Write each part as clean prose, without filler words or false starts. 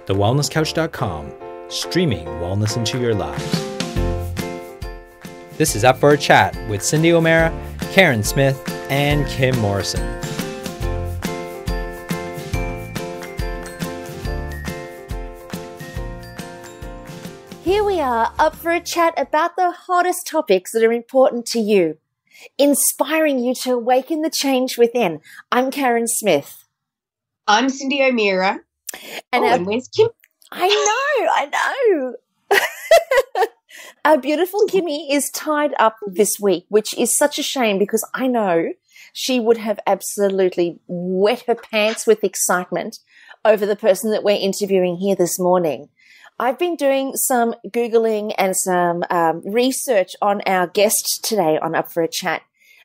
thewellnesscouch.com, streaming wellness into your lives. This is Up for a Chat with Cindy O'Meara, Karen Smith, and Kim Morrison. Here we are, up for a chat about the hottest topics that are important to you, inspiring you to awaken the change within. I'm Karen Smith. I'm Cindy O'Meara. And where's Kim? I know. Our beautiful Kimmy is tied up this week, which is such a shame because I know she would have absolutely wet her pants with excitement over the person that we're interviewing here this morning. I've been doing some Googling and some research on our guest today on Up for a Chat,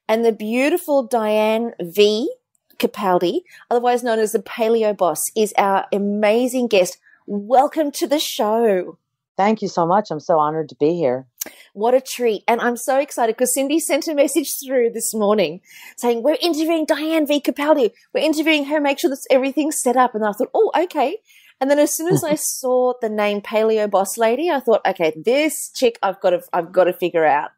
and the beautiful Diane V Capaldi, otherwise known as the Paleo Boss, is our amazing guest. Welcome to the show. Thank you so much. I'm so honored to be here. What a treat. And I'm so excited because Cindy sent a message through this morning saying, we're interviewing Diane V Capaldi. We're interviewing her, make sure that everything's set up. And I thought, oh, okay. And then as soon as I saw the name Paleobosslady, I thought, okay, this chick I've got to figure out.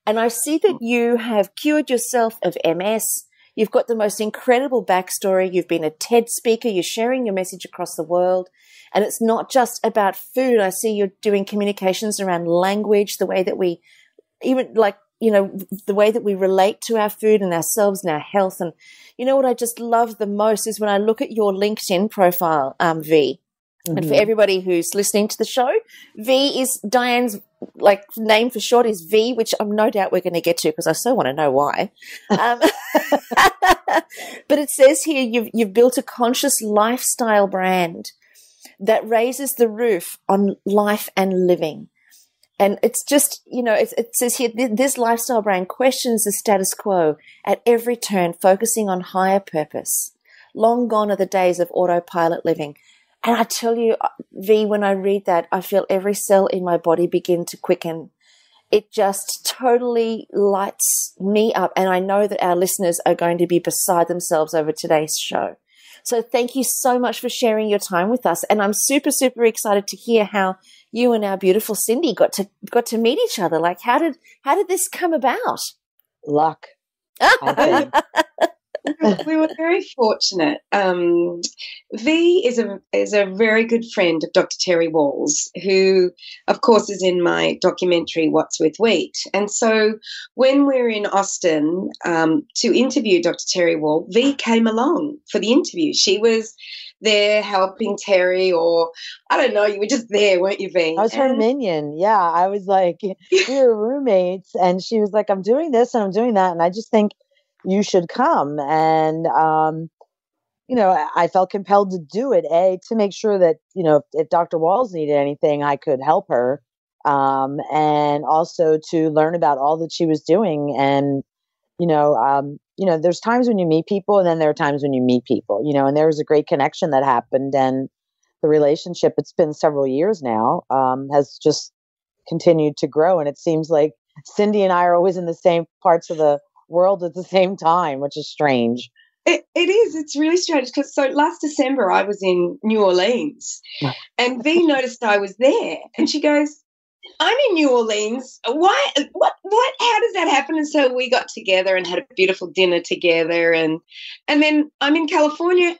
And I see that you have cured yourself of MS. You've got the most incredible backstory. You've been a TED speaker. You're sharing your message across the world. And it's not just about food. I see you're doing communications around language, the way that we even the way that we relate to our food and ourselves and our health. And you know what I just love the most is when I look at your LinkedIn profile, V. Mm-hmm. And for everybody who's listening to the show, V is Diane's name for short is V, which I'm no doubt we're going to get to because I so want to know why. But it says here you've built a conscious lifestyle brand that raises the roof on life and living. And it's just, it says here, this lifestyle brand questions the status quo at every turn, focusing on higher purpose. Long gone are the days of autopilot living. And I tell you, V, when I read that, I feel every cell in my body begin to quicken. It just totally lights me up. And I know that our listeners are going to be beside themselves over today's show. So thank you so much for sharing your time with us. And I'm super, super excited to hear how you and our beautiful Cindy got to meet each other. Like, how did this come about? Luck. I think. We were very fortunate. V is a very good friend of Dr. Terry Wall's, who, of course, is in my documentary What's with Wheat. And so when we were in Austin to interview Dr. Terry Wall, V came along for the interview. She was there helping Terry, or I don't know, you were just there, weren't you, V? I was her minion. Yeah, I was like, we were roommates, and she was like, I'm doing this and I'm doing that, and I just think you should come. And, I felt compelled to do it, to make sure that, if Dr. Walls needed anything, I could help her. And also to learn about all that she was doing. And, there's times when you meet people and then there are times when you meet people, and there was a great connection that happened. And the relationship, it's been several years now, has just continued to grow. And it seems like Cindy and I are always in the same parts of the world at the same time, which is strange. It is. It's really strange because last December I was in New Orleans and V noticed I was there and she goes, I'm in New Orleans. Why? What? How does that happen? And so we got together and had a beautiful dinner together and then I'm in California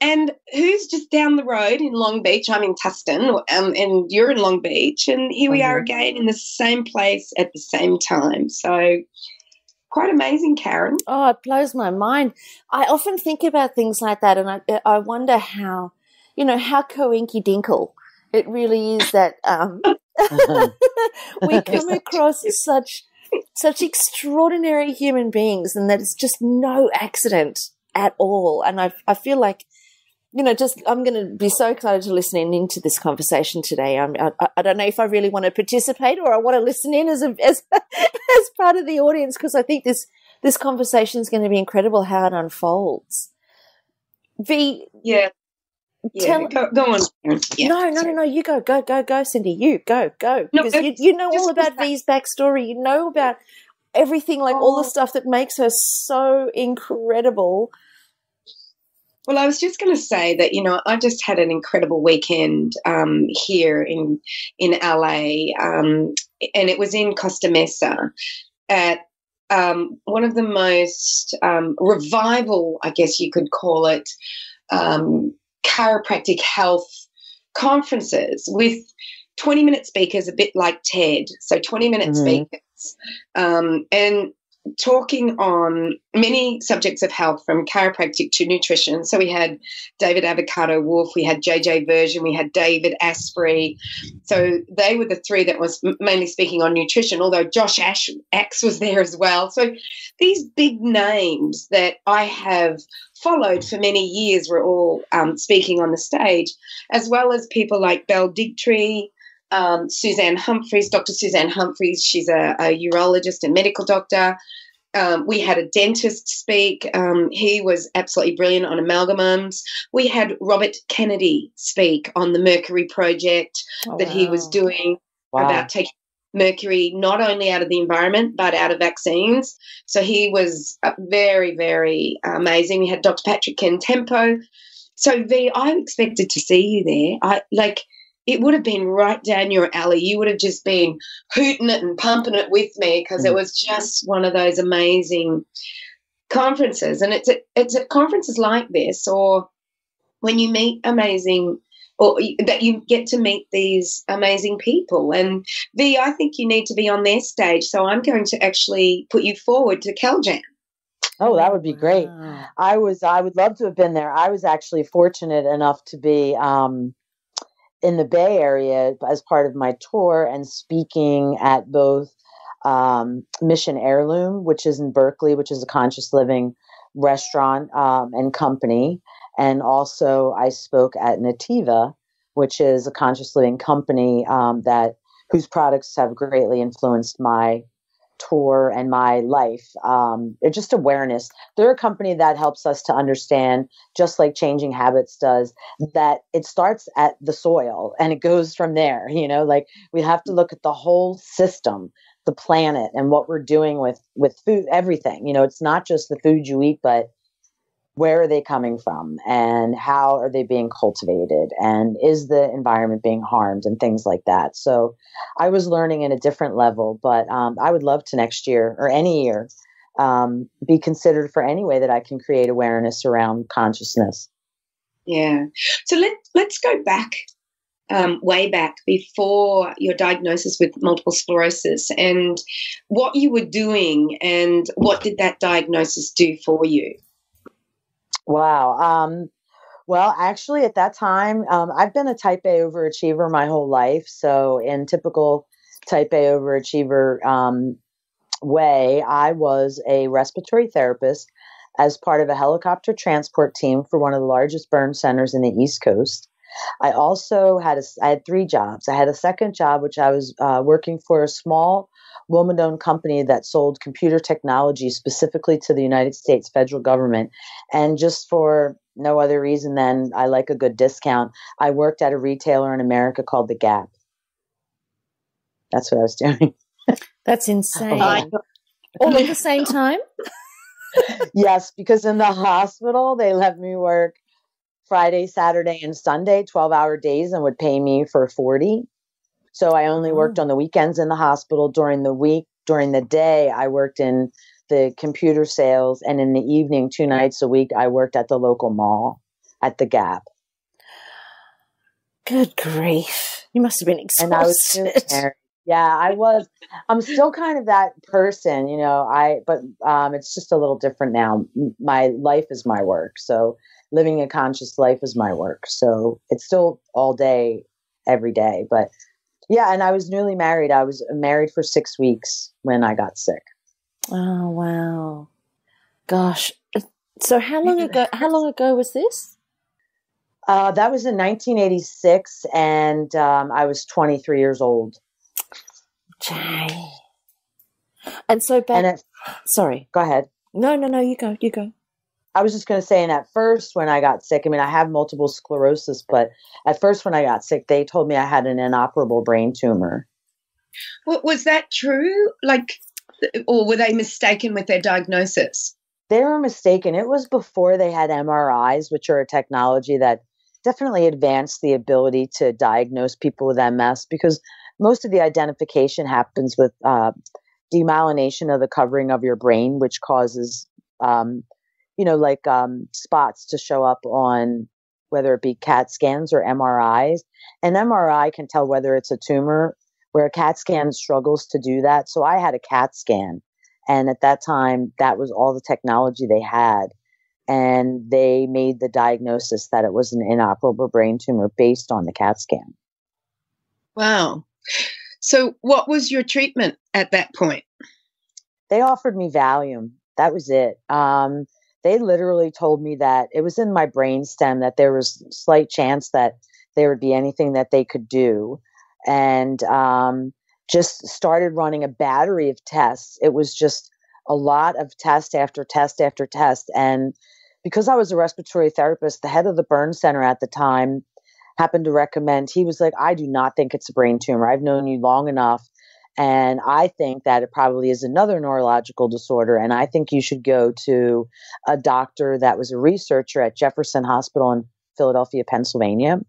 and who's just down the road in Long Beach? I'm in Tustin and you're in Long Beach and here we are again in the same place at the same time. So quite amazing, Karen. Oh, it blows my mind. I often think about things like that, and I wonder how coinky-dinkle it really is that we come across such extraordinary human beings, and that it's just no accident at all. And I feel like, I'm going to be so excited to listen into this conversation today. I don't know if I really want to participate or I want to listen in as part of the audience, because I think this conversation is going to be incredible how it unfolds. V, yeah, go on. Yeah, no. You go, Cindy. You go, because you know all about V's backstory. You know about everything, all the stuff that makes her so incredible. Well, I was just going to say that, I just had an incredible weekend here in LA, and it was in Costa Mesa at one of the most revival, I guess you could call it, chiropractic health conferences with 20-minute speakers, a bit like TED. So 20-minute speakers, and talking on many subjects of health from chiropractic to nutrition. So we had David Avocado Wolf, we had JJ Version, we had David Asprey. So they were the three that was mainly speaking on nutrition, although Josh Axe was there as well. So these big names that I have followed for many years were all speaking on the stage, as well as people like Belle Digtree, Suzanne Humphreys, Dr. Suzanne Humphreys. She's a urologist and medical doctor. We had a dentist speak. He was absolutely brilliant on amalgamums. We had Robert Kennedy speak on the Mercury project that he was doing about taking mercury not only out of the environment but out of vaccines. So he was very, very amazing. We had Dr. Patrick Kentempo. So V, I expected to see you there. It would have been right down your alley. You would have just been hooting it and pumping it with me because it was just one of those amazing conferences. And it's at conferences like this, or when you meet amazing, or that you get to meet these amazing people. And V, I think you need to be on their stage. So I'm going to actually put you forward to CalJam. Oh, that would be great. I would love to have been there. I was actually fortunate enough to be in the Bay Area as part of my tour and speaking at both Mission Heirloom, which is in Berkeley, which is a conscious living restaurant and company. And also I spoke at Nativa, which is a conscious living company whose products have greatly influenced my tour and my life. It's just awareness. They're a company that helps us to understand, just like Changing Habits does, that it starts at the soil and it goes from there. We have to look at the whole system, the planet, and what we're doing with food, everything. It's not just the food you eat, but where are they coming from and how are they being cultivated and is the environment being harmed and things like that. So I was learning in a different level, but I would love to next year or any year be considered for any way that I can create awareness around consciousness. Yeah. So let's go back, way back before your diagnosis with multiple sclerosis and what you were doing and what did that diagnosis do for you? Wow. Well, actually, at that time, I've been a type A overachiever my whole life. So in typical type A overachiever way, I was a respiratory therapist as part of a helicopter transport team for one of the largest burn centers in the East Coast. I also had three jobs. I had a second job, which I was working for a small woman-owned company that sold computer technology specifically to the United States federal government. And just for no other reason than I like a good discount, I worked at a retailer in America called The Gap. That's what I was doing. That's insane. All at the same time? Yes, because in the hospital, they let me work Friday, Saturday, and Sunday, 12-hour days, and would pay me for 40. So I only worked on the weekends in the hospital. During the week, during the day, I worked in the computer sales. And in the evening, 2 nights a week, I worked at the local mall at the Gap. Good grief. You must have been exhausted. And I was I was. I'm still kind of that person, but it's just a little different now. My life is my work. So living a conscious life is my work. So it's still all day, every day. But yeah, and I was newly married. I was married for 6 weeks when I got sick. Oh, wow. Gosh. So how long ago was this? That was in 1986, and I was 23 years old. Jay. And so back... sorry. Go ahead. No, you go. I was just going to say, and at first when I got sick, I have multiple sclerosis, but at first when I got sick, they told me I had an inoperable brain tumor. Was that true? Or were they mistaken with their diagnosis? They were mistaken. It was before they had MRIs, which are a technology that definitely advanced the ability to diagnose people with MS, because most of the identification happens with demyelination of the covering of your brain, which causes, spots to show up on whether it be CAT scans or MRIs. An MRI can tell whether it's a tumor, where a CAT scan struggles to do that. So I had a CAT scan. And at that time, that was all the technology they had. And they made the diagnosis that it was an inoperable brain tumor based on the CAT scan. Wow. So what was your treatment at that point? They offered me Valium. That was it. They literally told me that it was in my brainstem, that there was slight chance that there would be anything that they could do. And just started running a battery of tests. It was just a lot of test after test after test. And because I was a respiratory therapist, the head of the burn center at the time happened to recommend, he was like, I do not think it's a brain tumor. I've known you long enough. And I think that it probably is another neurological disorder. And I think you should go to a doctor that was a researcher at Jefferson Hospital in Philadelphia, Pennsylvania.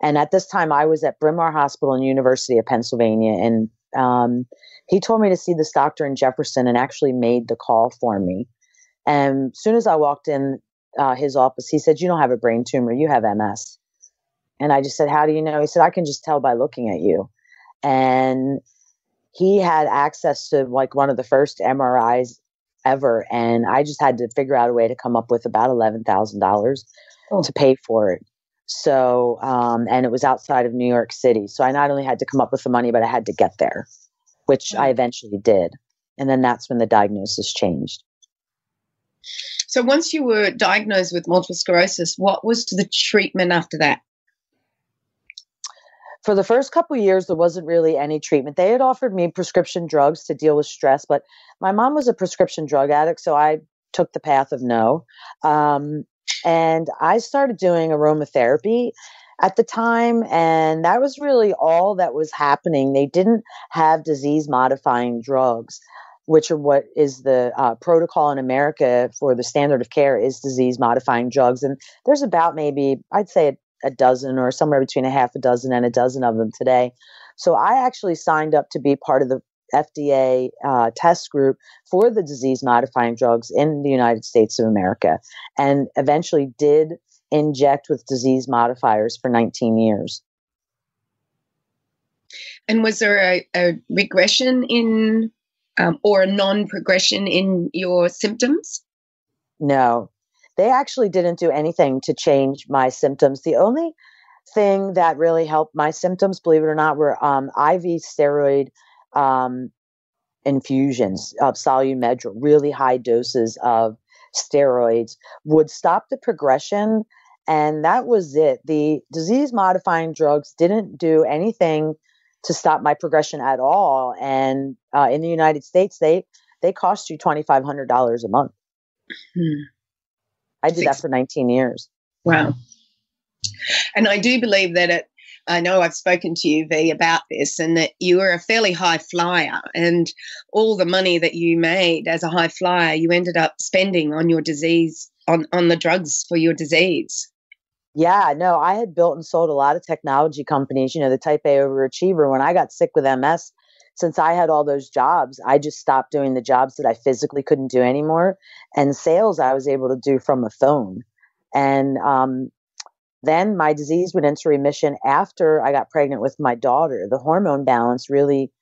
And at this time, I was at Bryn Mawr Hospital in University of Pennsylvania. And he told me to see this doctor in Jefferson, and actually made the call for me. And as soon as I walked in his office, he said, you don't have a brain tumor, you have MS. And I just said, how do you know? He said, I can just tell by looking at you. And he had access to like one of the first MRIs ever. And I just had to figure out a way to come up with about $11,000 to pay for it. So, and it was outside of New York City. So I not only had to come up with the money, but I had to get there, which I eventually did. And then that's when the diagnosis changed. So once you were diagnosed with multiple sclerosis, what was the treatment after that? For the first couple of years, there wasn't really any treatment. They had offered me prescription drugs to deal with stress, but my mom was a prescription drug addict, so I took the path of no. And I started doing aromatherapy at the time, and that was really all that was happening. They didn't have disease-modifying drugs, which are what is the protocol in America for the standard of care is disease-modifying drugs. And there's about maybe, I'd say, a dozen or somewhere between a half a dozen and a dozen of them today. So I actually signed up to be part of the FDA test group for the disease-modifying drugs in the United States of America, and eventually did inject with disease modifiers for 19 years. And was there a regression in or a non-progression in your symptoms? No, they actually didn't do anything to change my symptoms. The only thing that really helped my symptoms, believe it or not, were IV steroid infusions of Solu-Medrol. Really high doses of steroids would stop the progression, and that was it. The disease-modifying drugs didn't do anything to stop my progression at all. And in the United States, they cost you $2,500 a month. I did that for 19 years. Wow. And I do believe that I know I've spoken to you, V, about this, and that you were a fairly high flyer, and all the money that you made as a high flyer, you ended up spending on your disease, on the drugs for your disease. Yeah, no, I had built and sold a lot of technology companies, the type A overachiever. When I got sick with MS, since I had all those jobs, I just stopped doing the jobs that I physically couldn't do anymore. And sales I was able to do from a phone. And then my disease went into remission after I got pregnant with my daughter. The hormone balance really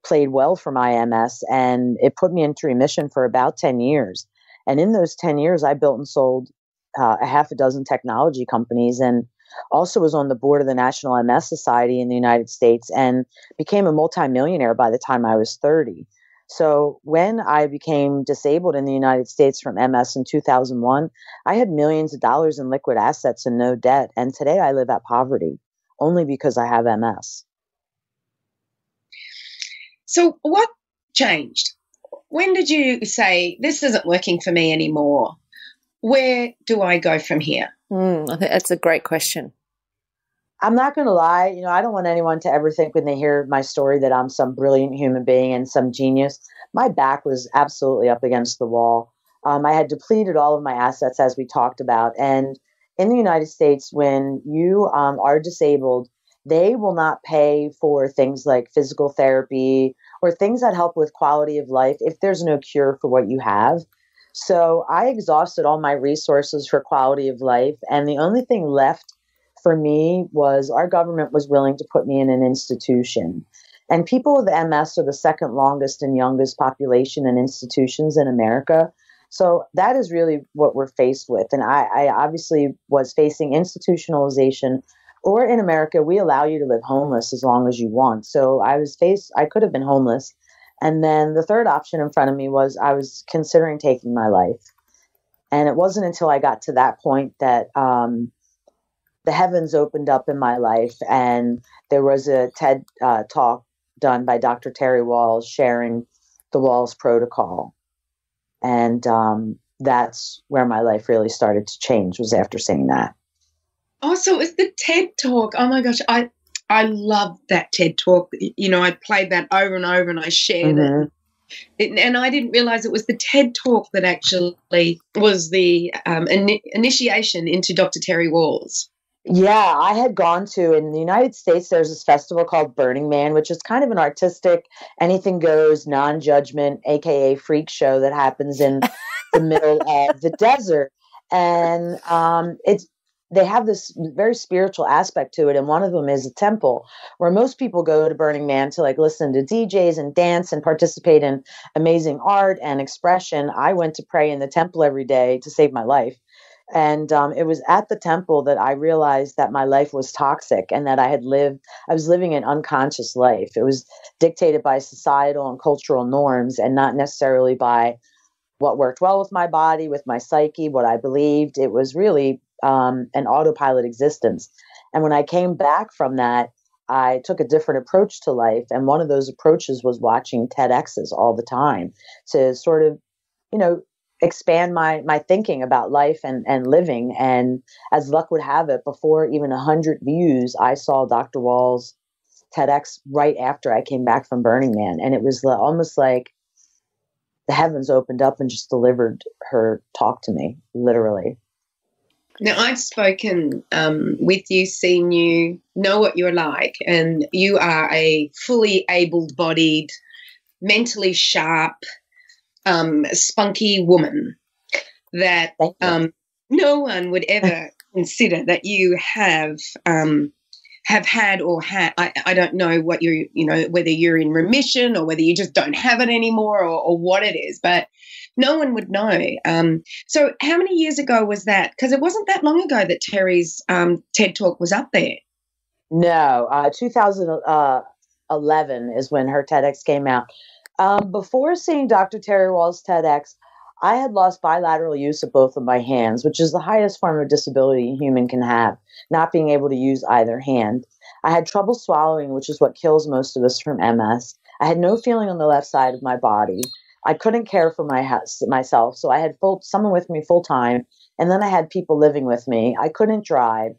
played well for my MS, and it put me into remission for about 10 years. And in those 10 years, I built and sold a half a dozen technology companies, and also was on the board of the National MS Society in the United States, and became a multimillionaire by the time I was 30. So when I became disabled in the United States from MS in 2001, I had millions of dollars in liquid assets and no debt. And today I live at poverty only because I have MS. So what changed? When did you say, this isn't working for me anymore? Where do I go from here? I think that's a great question. I'm not going to lie. I don't want anyone to ever think when they hear my story that I'm some brilliant human being and some genius. My back was absolutely up against the wall. I had depleted all of my assets, as we talked about. And in the United States, when you are disabled, they will not pay for things like physical therapy or things that help with quality of life if there's no cure for what you have. So I exhausted all my resources for quality of life. And the only thing left for me was our government was willing to put me in an institution. And people with MS are the second longest and youngest population in institutions in America. So that is really what we're faced with. And I obviously was facing institutionalization, or in America, we allow you to live homeless as long as you want. So I could have been homeless. And then the third option in front of me was I was considering taking my life. And it wasn't until I got to that point that the heavens opened up in my life, and there was a TED talk done by Dr. Terry Walls sharing the Walls protocol. And that's where my life really started to change, was after saying that. Oh, so it was the TED talk. Oh my gosh, I love that TED talk. You know, I played that over and over, and I shared it. And I didn't realize it was the TED talk that actually was the initiation into Dr. Terry Walls. Yeah, I had gone to, in the United States, there's this festival called Burning Man, which is kind of an artistic, anything goes, non-judgment, AKA freak show that happens in the middle of the desert. And they have this very spiritual aspect to it. And one of them is a temple where most people go to Burning Man to like listen to DJs and dance and participate in amazing art and expression. I went to pray in the temple every day to save my life. And it was at the temple that I realized that my life was toxic and that I was living an unconscious life. It was dictated by societal and cultural norms and not necessarily by what worked well with my body, with my psyche, what I believed. It was really an autopilot existence. And when I came back from that, I took a different approach to life. And one of those approaches was watching TEDx's all the time to sort of, expand my thinking about life and living. And as luck would have it, before even 100 views, I saw Dr. Wall's TEDx right after I came back from Burning Man. And it was almost like the heavens opened up and just delivered her talk to me, literally. Now, I've spoken with you, seen you, know what you're like, and you are a fully able-bodied, mentally sharp, spunky woman that no one would ever consider that you have had or had. I don't know what whether you're in remission or whether you just don't have it anymore or what it is, but no one would know. So how many years ago was that? Because it wasn't that long ago that Terry's TED Talk was up there. No, 2011 is when her TEDx came out. Before seeing Dr. Terry Walls' TEDx, I had lost bilateral use of both of my hands, which is the highest form of disability a human can have, not being able to use either hand. I had trouble swallowing, which is what kills most of us from MS. I had no feeling on the left side of my body. I couldn't care for myself, so I had someone with me full time, and then I had people living with me. I couldn't drive.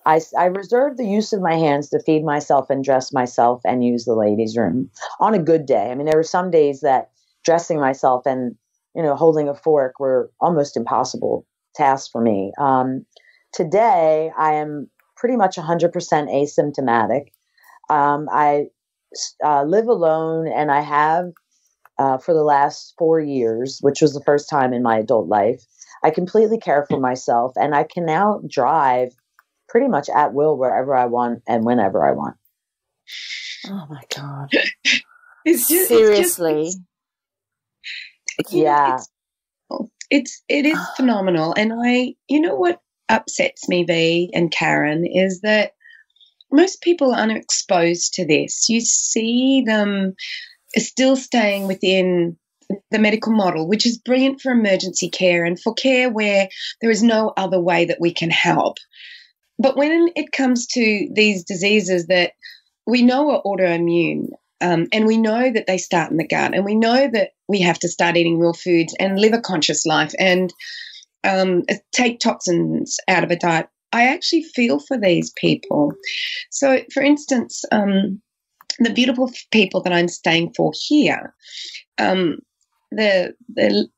I reserved the use of my hands to feed myself and dress myself and use the ladies' room on a good day. I mean, there were some days that dressing myself and, holding a fork were almost impossible tasks for me. Today, I am pretty much 100% asymptomatic. I live alone, and I have for the last 4 years, which was the first time in my adult life. I completely care for myself, and I can now drive pretty much at will wherever I want and whenever I want. Oh my God. Seriously. It is phenomenal. And what upsets me, V and Karen, is that most people aren't exposed to this. You see them still staying within the medical model, which is brilliant for emergency care and for care where there is no other way that we can help. But when it comes to these diseases that we know are autoimmune, and we know that they start in the gut, and we know that we have to start eating real foods and live a conscious life and take toxins out of a diet, I actually feel for these people. So, for instance, the beautiful people that I'm staying for here, the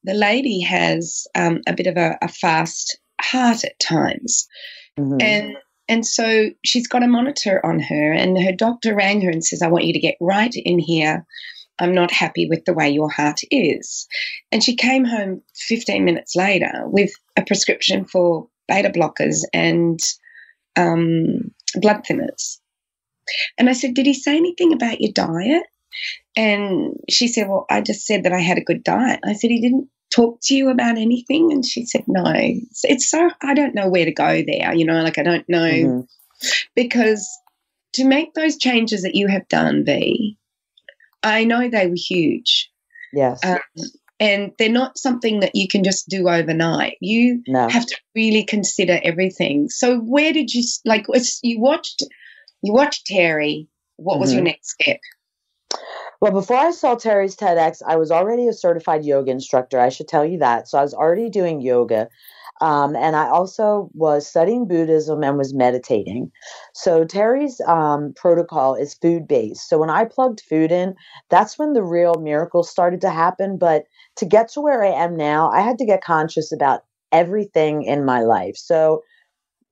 lady has a bit of a fast heart at times, and so she's got a monitor on her, and her doctor rang her and says, "I want you to get right in here. I'm not happy with the way your heart is." And she came home 15 minutes later with a prescription for beta blockers and blood thinners. And I said, "Did he say anything about your diet?" And she said, "Well, I just said that I had a good diet." I said, "He didn't talk to you about anything?" And she said, "No." It's so, I don't know where to go there, like I don't know, because to make those changes that you have done, V, I know they were huge. Yes. And they're not something that you can just do overnight. You have to really consider everything. So where did you, you watched Terry. What was your next step? Well, before I saw Terry's TEDx, I was already a certified yoga instructor. I should tell you that. So I was already doing yoga. And I also was studying Buddhism and was meditating. So Terry's protocol is food-based. So when I plugged food in, that's when the real miracles started to happen. But to get to where I am now, I had to get conscious about everything in my life. So,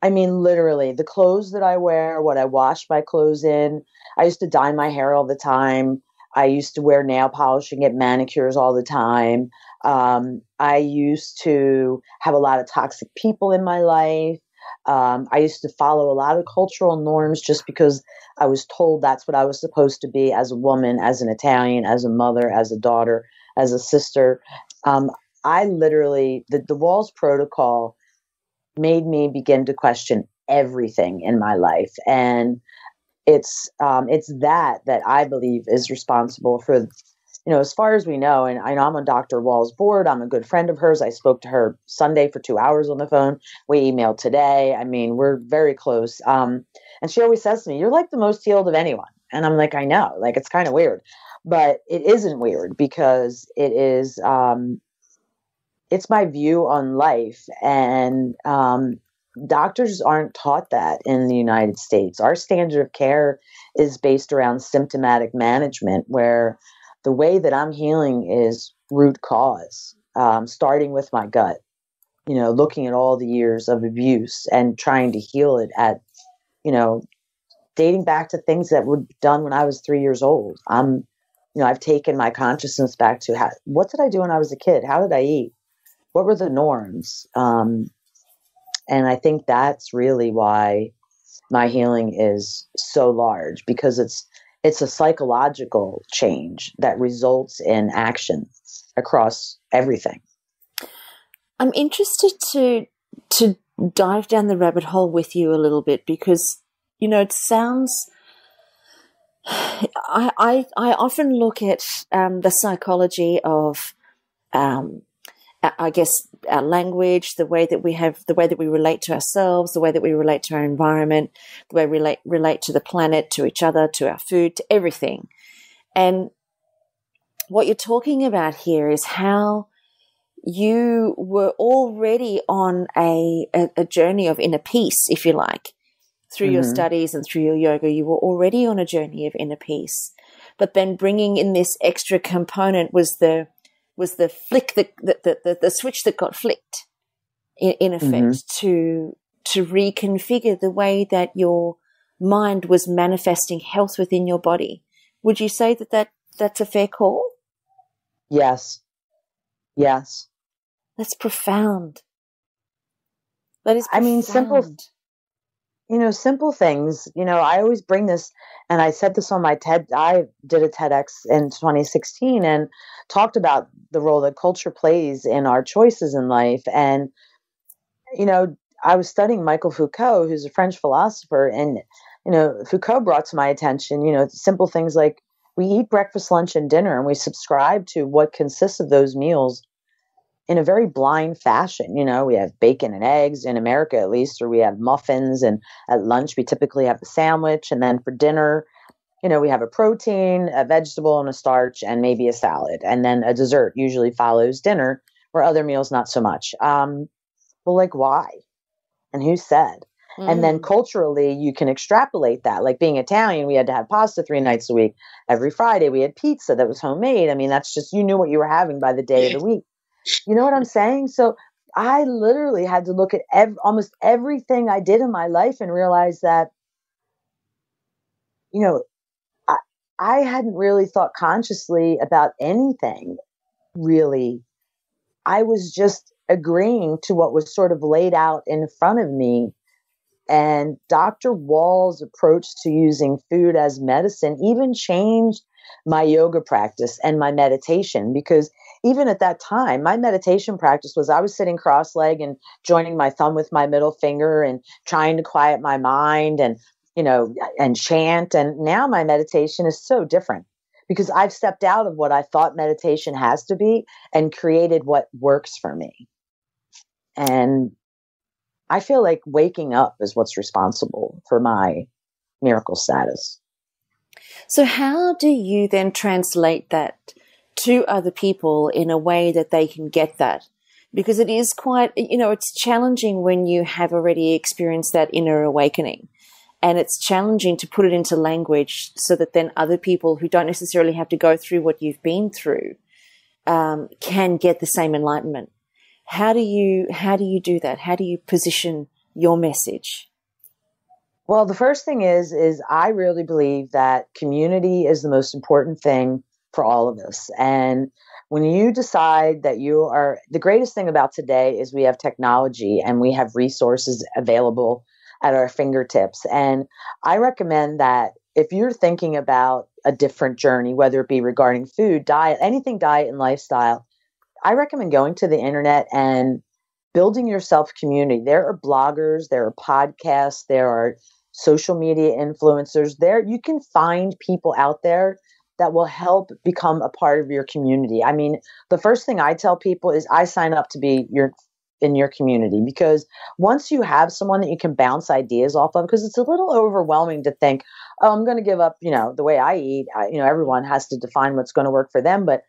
I mean, literally, the clothes that I wear, what I wash my clothes in. I used to dye my hair all the time. I used to wear nail polish and get manicures all the time. I used to have a lot of toxic people in my life. I used to follow a lot of cultural norms just because I was told that's what I was supposed to be as a woman, as an Italian, as a mother, as a daughter, as a sister. I literally, the Walls Protocol made me begin to question everything in my life. And it's that I believe is responsible for, as far as we know, and I know I'm on Dr. Wall's board. I'm a good friend of hers. I spoke to her Sunday for 2 hours on the phone. We emailed today. I mean, we're very close. And she always says to me, "You're like the most healed of anyone." And I'm like, I know, like, it's kind of weird, but it isn't weird because it is, it's my view on life. And, doctors aren't taught that in the United States. Our standard of care is based around symptomatic management, where the way that I'm healing is root cause, starting with my gut, looking at all the years of abuse and trying to heal it at, dating back to things that were done when I was 3 years old. I've taken my consciousness back to what did I do when I was a kid? How did I eat? What were the norms? And I think that's really why my healing is so large, because it's a psychological change that results in action across everything. I'm interested to dive down the rabbit hole with you a little bit, because, it sounds, I often look at the psychology of, I guess, our language, the way that we relate to ourselves, the way that we relate to our environment, the way we relate to the planet, to each other, to our food, to everything. And what you're talking about here is how you were already on a journey of inner peace, if you like, through your studies and through your yoga. You were already on a journey of inner peace, but then bringing in this extra component was the flick, the switch that got flicked, in effect, to reconfigure the way that your mind was manifesting health within your body. Would you say that's a fair call? Yes. Yes. That's profound. That is profound. I mean, simple things. I always bring this, and I said this on my I did a TEDx in 2016 and talked about the role that culture plays in our choices in life. And, I was studying Michael Foucault, who's a French philosopher, and, Foucault brought to my attention, simple things like we eat breakfast, lunch, and dinner, and we subscribe to what consists of those meals in a very blind fashion. We have bacon and eggs in America, at least, or we have muffins, and at lunch we typically have a sandwich, and then for dinner, we have a protein, a vegetable, and a starch, and maybe a salad, and then a dessert usually follows dinner, or other meals not so much. Well, like, why? And who said? And then culturally, you can extrapolate that. Like being Italian, we had to have pasta 3 nights a week. Every Friday, we had pizza that was homemade. I mean, that's just, you knew what you were having by the day of the week. You know what I'm saying? So I literally had to look at almost everything I did in my life and realize that, you know, I hadn't really thought consciously about anything, really. I was just agreeing to what was sort of laid out in front of me. And Dr. Wall's approach to using food as medicine even changed my yoga practice and my meditation, because even at that time, my meditation practice was I was sitting cross-legged and joining my thumb with my middle finger and trying to quiet my mind and, you know, and chant. And now my meditation is so different because I've stepped out of what I thought meditation has to be and created what works for me. And I feel like waking up is what's responsible for my miracle status. So how do you then translate that to other people in a way that they can get that? Because it is quite, you know, it's challenging when you have already experienced that inner awakening. And it's challenging to put it into language so that then other people who don't necessarily have to go through what you've been through can get the same enlightenment. How do you do that? How do you position your message? Well, the first thing is I really believe that community is the most important thing for all of us. And when you decide that you are, the greatest thing about today is we have technology and we have resources available at our fingertips. And I recommend that if you're thinking about a different journey, whether it be regarding food, diet, anything diet and lifestyle, I recommend going to the internet and building yourself community. There are bloggers, there are podcasts, there are social media influencers. There you can find people out there that will help become a part of your community. I mean, the first thing I tell people is I sign up to be in your community, because once you have someone that you can bounce ideas off of, because it's a little overwhelming to think, oh, I'm going to give up, you know, the way I eat. Everyone has to define what's going to work for them. But,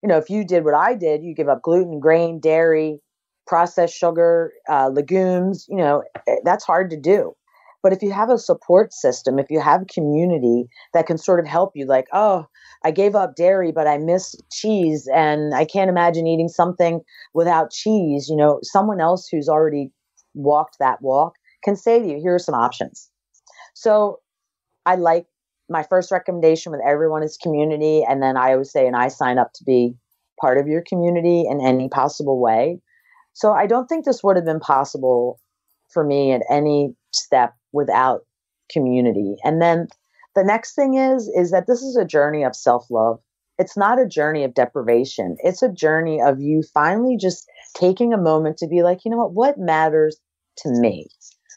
you know, if you did what I did, you give up gluten, grain, dairy, processed sugar, legumes, you know, that's hard to do. But if you have a support system, if you have a community that can sort of help you, like, oh, I gave up dairy, but I miss cheese and I can't imagine eating something without cheese. You know, someone else who's already walked that walk can say to you, here are some options. So I like my first recommendation with everyone is community. And then I always say, and I sign up to be part of your community in any possible way. So I don't think this would have been possible for me at any step without community. And then the next thing is that this is a journey of self-love. It's not a journey of deprivation. It's a journey of you finally just taking a moment to be like, you know what matters to me?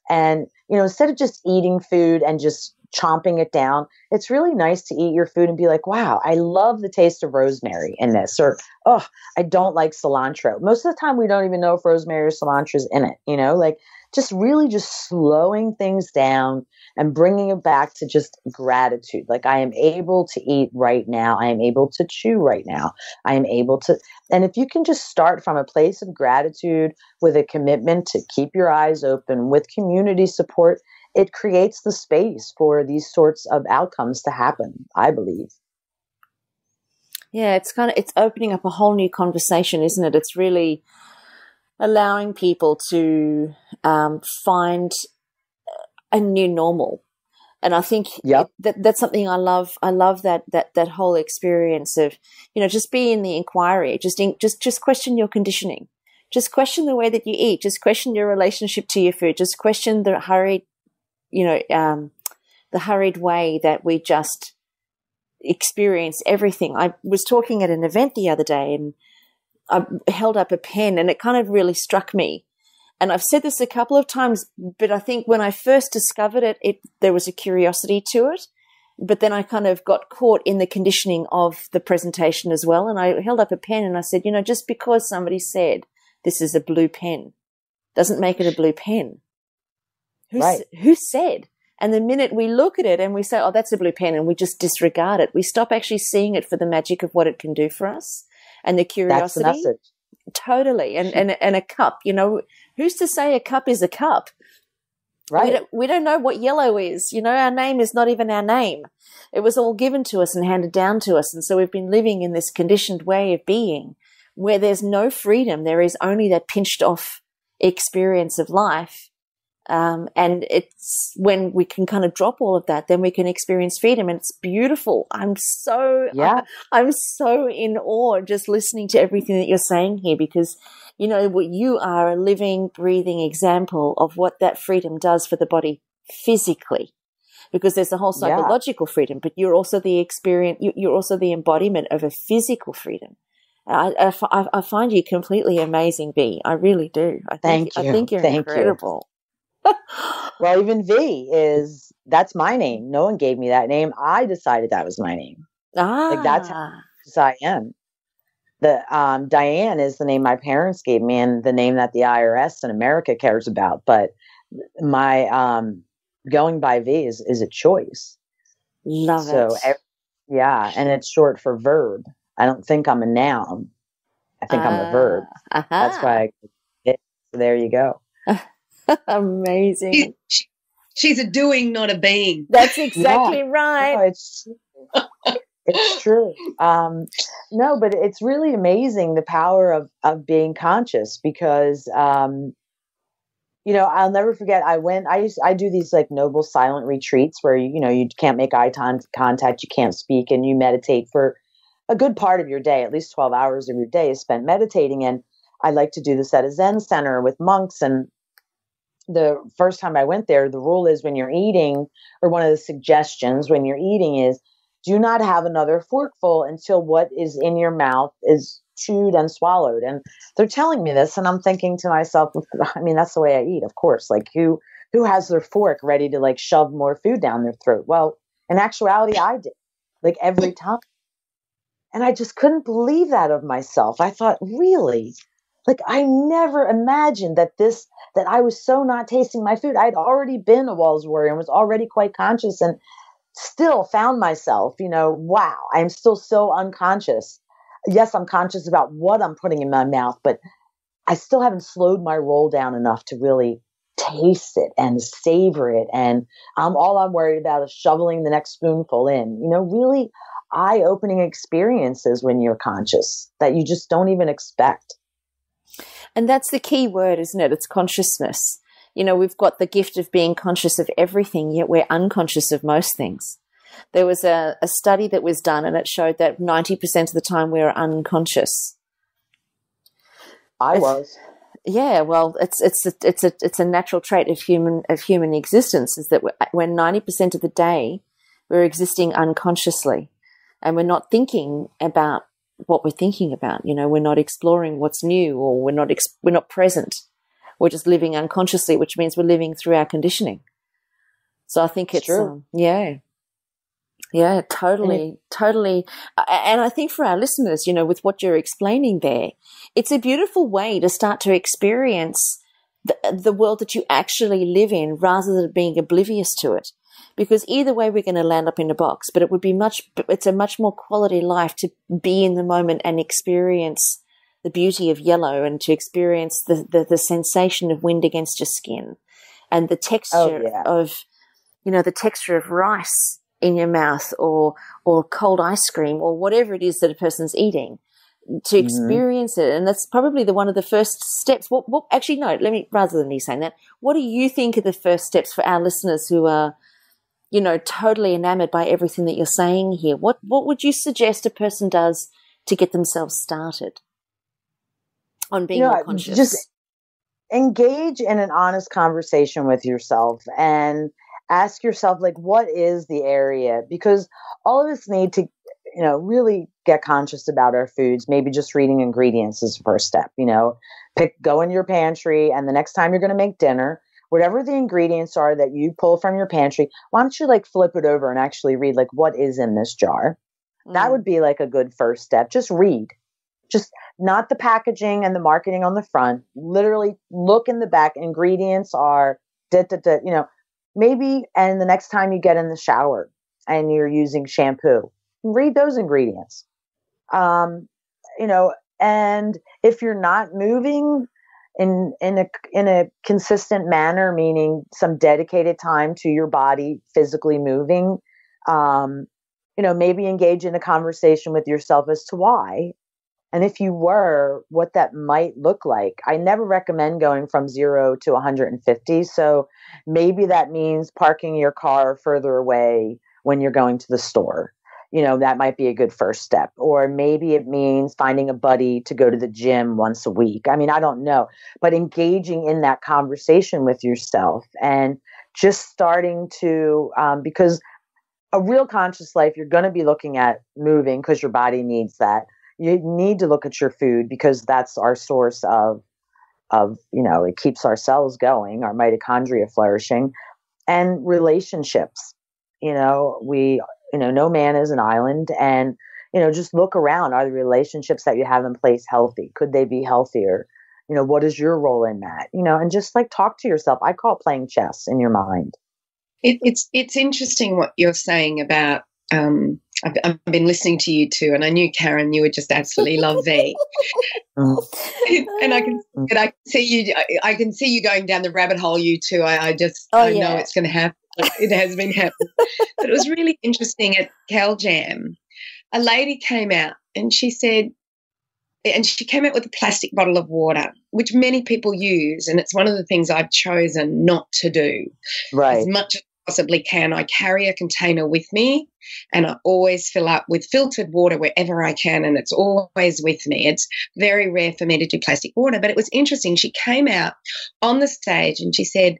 And, you know, instead of just eating food and just chomping it down, it's really nice to eat your food and be like, wow, I love the taste of rosemary in this, or, oh, I don't like cilantro. Most of the time we don't even know if rosemary or cilantro is in it, you know, like just really just slowing things down and bringing it back to just gratitude. Like, I am able to eat right now. I am able to chew right now. I am able to, and if you can just start from a place of gratitude with a commitment to keep your eyes open with community support, it creates the space for these sorts of outcomes to happen, I believe. Yeah, it's opening up a whole new conversation, isn't it? It's really allowing people to find a new normal. And I think that's something I love. I love that whole experience of, you know, just be in the inquiry, just question your conditioning, just question the way that you eat, just question your relationship to your food, just question the hurried, the hurried way that we just experience everything. I was talking at an event the other day and I held up a pen and it kind of really struck me. And I've said this a couple of times, but I think when I first discovered it, there was a curiosity to it. But then I kind of got caught in the conditioning of the presentation as well. And I held up a pen and I said, you know, just because somebody said this is a blue pen doesn't make it a blue pen. Who said? And the minute we look at it and we say, oh, that's a blue pen, and we just disregard it, we stop actually seeing it for the magic of what it can do for us and the curiosity. That's the message. Totally. And a cup, you know, who's to say a cup is a cup? Right. We don't know what yellow is. Our name is not even our name. It was all given to us and handed down to us. And so we've been living in this conditioned way of being where there's no freedom. There is only that pinched off experience of life. And it's when we can kind of drop all of that, then we can experience freedom, and it's beautiful. I'm so in awe just listening to everything that you're saying here, because you are a living, breathing example of what that freedom does for the body physically, because there's a whole psychological freedom, but you're also the experience, you're also the embodiment of a physical freedom. I find you completely amazing, V. I really do. I think you're incredible. Well, even V that's my name. No one gave me that name. I decided that was my name. Like that's how I am. The Diane is the name my parents gave me, and the name that the IRS in America cares about. But my going by V is a choice. Love it. And it's short for verb. I don't think I'm a noun. I think I'm a verb. That's why. So there you go. Amazing. She's a doing, not a being. That's exactly right. No, it's true. No, but it's really amazing the power of being conscious, because I'll never forget. I do these like noble silent retreats where you can't make eye contact, you can't speak, and you meditate for a good part of your day. At least 12 hours of your day is spent meditating. And I like to do this at a Zen center with monks. And the first time I went there, the rule is when you're eating, or one of the suggestions when you're eating is, do not have another forkful until what is in your mouth is chewed and swallowed. And they're telling me this, and I'm thinking to myself, I mean, that's the way I eat, of course. Like who has their fork ready to like shove more food down their throat? Well, in actuality, I did, like every time. And I just couldn't believe that of myself. I thought, really? Like I never imagined that I was so not tasting my food. I'd already been a Walls warrior and was already quite conscious, and still found myself, wow, I'm still so unconscious. Yes, I'm conscious about what I'm putting in my mouth, but I still haven't slowed my roll down enough to really taste it and savor it. And all I'm worried about is shoveling the next spoonful in, really eye-opening experiences when you're conscious that you just don't even expect. And that's the key word, isn't it? It's consciousness. We've got the gift of being conscious of everything, yet we're unconscious of most things. There was a study that was done, and it showed that 90% of the time we're unconscious. I was. Yeah, well, it's a natural trait of human existence, is that when 90% of the day we're existing unconsciously, and we're not thinking about what we're thinking about. We're not exploring what's new, or we're not present. We're just living unconsciously, which means we're living through our conditioning. So I think it's true. Totally. And I think for our listeners, with what you're explaining there, it's a beautiful way to start to experience the world that you actually live in, rather than being oblivious to it. Because either way, we're going to land up in a box, but it's a much more quality life to be in the moment and experience the beauty of yellow, and to experience the sensation of wind against your skin, and the texture of, the texture of rice in your mouth, or cold ice cream, or whatever it is that a person's eating, to experience it. And that's probably one of the first steps. Actually, no, rather than me saying that, what do you think are the first steps for our listeners who are, totally enamored by everything that you're saying here? What would you suggest a person does to get themselves started on being more conscious? Just engage in an honest conversation with yourself and ask yourself, like, what is the area? Because all of us need to, really get conscious about our foods. Maybe just reading ingredients is the first step. Go in your pantry, and the next time you're going to make dinner, whatever the ingredients are that you pull from your pantry, why don't you like flip it over and actually read like what is in this jar? That would be like a good first step. Just read. Just not the packaging and the marketing on the front. Literally look in the back. Ingredients are maybe, and the next time you get in the shower and you're using shampoo, read those ingredients. And if you're not moving, in a consistent manner, meaning some dedicated time to your body physically moving. Maybe engage in a conversation with yourself as to why. And if you were, what that might look like. I never recommend going from 0 to 150. So maybe that means parking your car further away when you're going to the store. That might be a good first step. Or maybe it means finding a buddy to go to the gym once a week. I mean, I don't know. But engaging in that conversation with yourself and just starting to, because a real conscious life, you're going to be looking at moving because your body needs that. You need to look at your food because that's our source of it keeps our cells going, our mitochondria flourishing, and relationships. No man is an island, and just look around. Are the relationships that you have in place healthy? Could they be healthier? What is your role in that? And just like talk to yourself. I call it playing chess in your mind. It's interesting what you're saying about. I've been listening to you too, and I knew, Karen, you would just absolutely love V. And I can see you. I can see you going down the rabbit hole. You too. I know it's going to happen. It has been happening. But it was really interesting at Cal Jam. A lady came out and she said, and she came out with a plastic bottle of water, which many people use, and it's one of the things I've chosen not to do. Right. As much as possibly can. I carry a container with me and I always fill up with filtered water wherever I can, and it's always with me. It's very rare for me to do plastic water, but it was interesting. She came out on the stage and she said,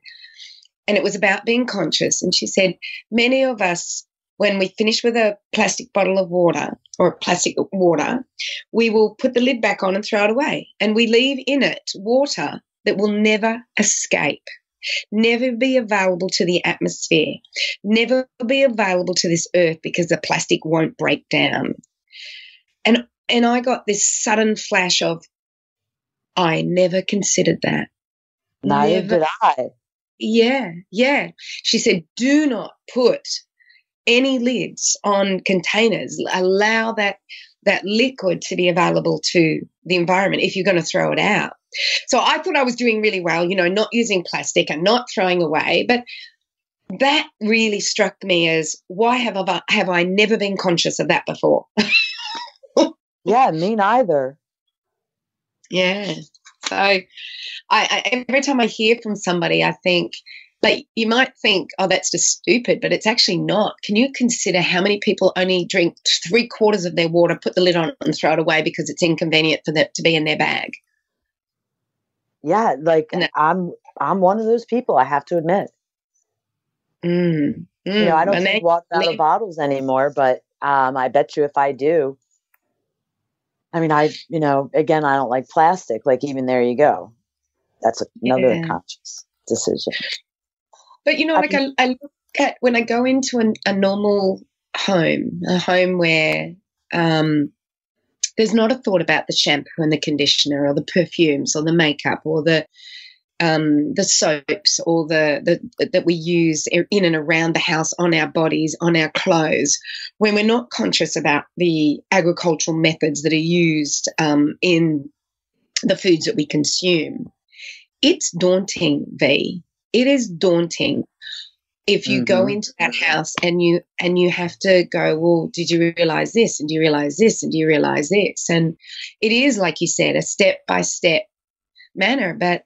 and it was about being conscious, and she said, many of us, when we finish with a plastic bottle of water or plastic water, we will put the lid back on and throw it away, and we leave in it water that will never escape, never be available to the atmosphere, never be available to this earth because the plastic won't break down. And I got this sudden flash of, I never considered that. Neither did I. Yeah. She said, do not put any lids on containers. Allow that liquid to be available to the environment if you're going to throw it out. So I thought I was doing really well, not using plastic and not throwing away. But that really struck me as, why have I never been conscious of that before? Yeah, me neither. Yeah. So I every time I hear from somebody, I think, like, you might think, oh, that's just stupid, but it's actually not. Can you consider how many people only drink 3/4 of their water, put the lid on and throw it away because it's inconvenient for that to be in their bag? Yeah, like I'm one of those people, I have to admit. I don't drink water out of bottles anymore, but I bet you if I do, I mean, again, I don't like plastic. Like, even there you go. That's another conscious decision. But, I look at, when I go into a normal home, a home where there's not a thought about the shampoo and the conditioner or the perfumes or the makeup or the soaps or that we use in and around the house, on our bodies, on our clothes, when we're not conscious about the agricultural methods that are used in the foods that we consume. It's daunting, V. It is daunting if you go into that house and you have to go, well, did you realize this? And do you realize this? And do you realize this? And it is, like you said, a step-by-step manner. But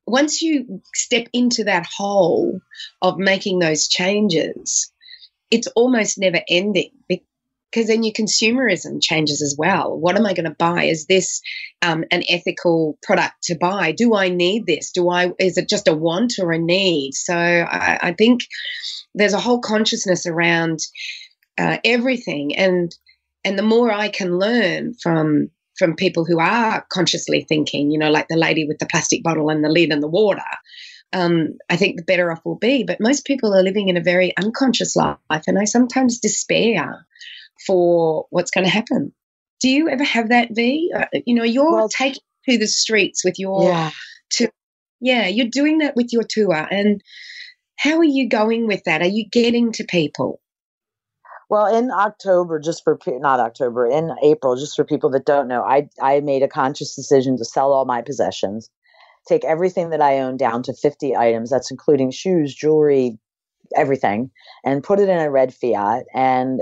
once you step into that hole of making those changes, it's almost never ending, because then your consumerism changes as well. What am I going to buy? Is this an ethical product to buy? Do I need this? Is it just a want or a need? So I think there's a whole consciousness around everything, and the more I can learn from people who are consciously thinking, like the lady with the plastic bottle and the lid and the water, I think the better off we'll be. But most people are living in a very unconscious life, and I sometimes despair for what's going to happen. Do you ever have that, V? You're taking to the streets with your tour. Yeah, you're doing that with your tour. And how are you going with that? Are you getting to people? Well, in April, just for people that don't know, I made a conscious decision to sell all my possessions take everything that I own down to 50 items. That's including shoes, jewelry, everything, and put it in a red fiat and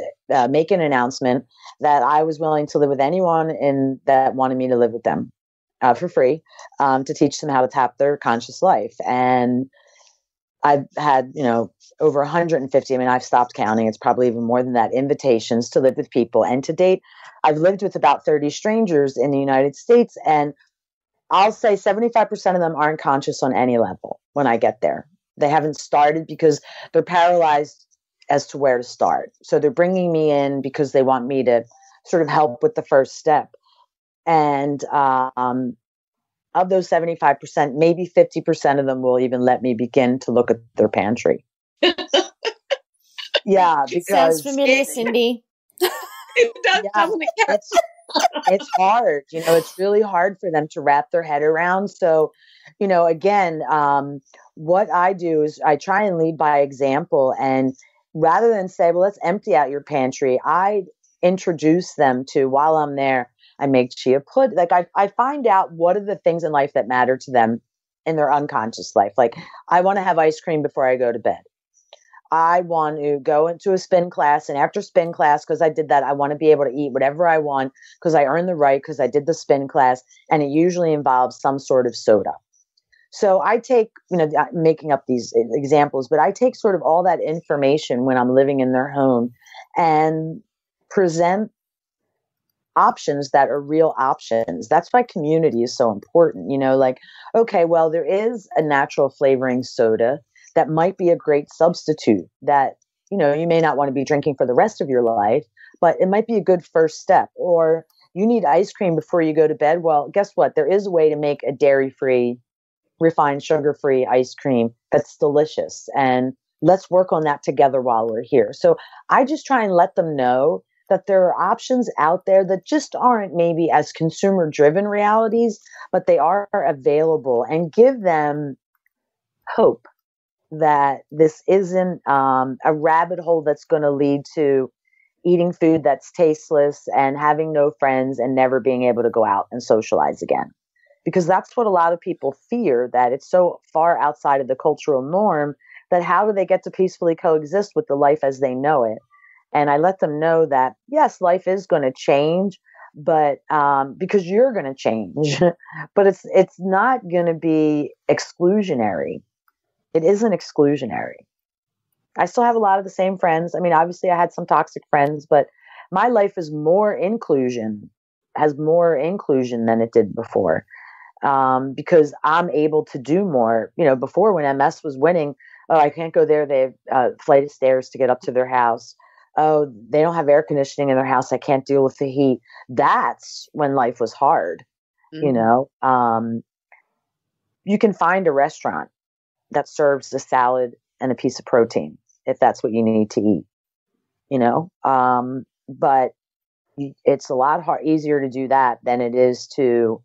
make an announcement that I was willing to live with anyone that wanted me to live with them for free, to teach them how to tap their conscious life. And I've had, over 150. I mean, I've stopped counting. It's probably even more than that, invitations to live with people. And to date, I've lived with about 30 strangers in the United States. And I'll say 75% of them aren't conscious on any level when I get there. They haven't started because they're paralyzed as to where to start. So they're bringing me in because they want me to sort of help with the first step. And of those 75%, maybe 50% of them will even let me begin to look at their pantry. Yeah, because sounds familiar, Cindy. It does, doesn't it? It's hard. It's really hard for them to wrap their head around. So, again, what I do is I try and lead by example. And rather than say, well, let's empty out your pantry, I introduce them to, while I'm there, I make chia pudding. Like I find out what are the things in life that matter to them in their unconscious life. Like, I want to have ice cream before I go to bed. I want to go into a spin class, and after spin class, because I did that, I want to be able to eat whatever I want because I earned the right because I did the spin class, and it usually involves some sort of soda. So I take, making up these examples, but I take sort of all that information when I'm living in their home and present options that are real options. That's why community is so important. Okay, well, there is a natural flavoring soda that might be a great substitute that, you may not want to be drinking for the rest of your life, but it might be a good first step. Or you need ice cream before you go to bed. Well, guess what? There is a way to make a dairy-free, refined sugar-free ice cream that's delicious. And let's work on that together while we're here. So I just try and let them know that there are options out there that just aren't maybe as consumer-driven realities, but they are available, and give them hope that this isn't a rabbit hole that's going to lead to eating food that's tasteless and having no friends and never being able to go out and socialize again. Because that's what a lot of people fear, that it's so far outside of the cultural norm that how do they get to peacefully coexist with the life as they know it? And I let them know that, yes, life is going to change, but because you're going to change, but it's not going to be exclusionary. It isn't exclusionary. I still have a lot of the same friends. I mean, obviously I had some toxic friends, but my life is has more inclusion than it did before. Because I'm able to do more. Before, when MS was winning, oh, I can't go there. They have a flight of stairs to get up to their house. Oh, they don't have air conditioning in their house. I can't deal with the heat. That's when life was hard. Mm-hmm. You can find a restaurant that serves a salad and a piece of protein if that's what you need to eat, but it's a lot easier to do that than it is to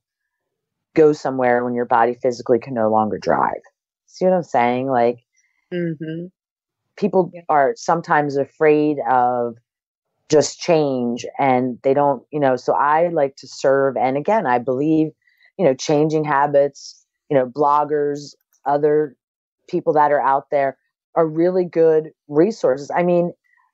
go somewhere when your body physically can no longer drive. See what I'm saying? Like, mm-hmm. People are sometimes afraid of just change, and they don't, so I like to serve. And again, I believe, changing habits, bloggers, other people that are out there are really good resources. I mean,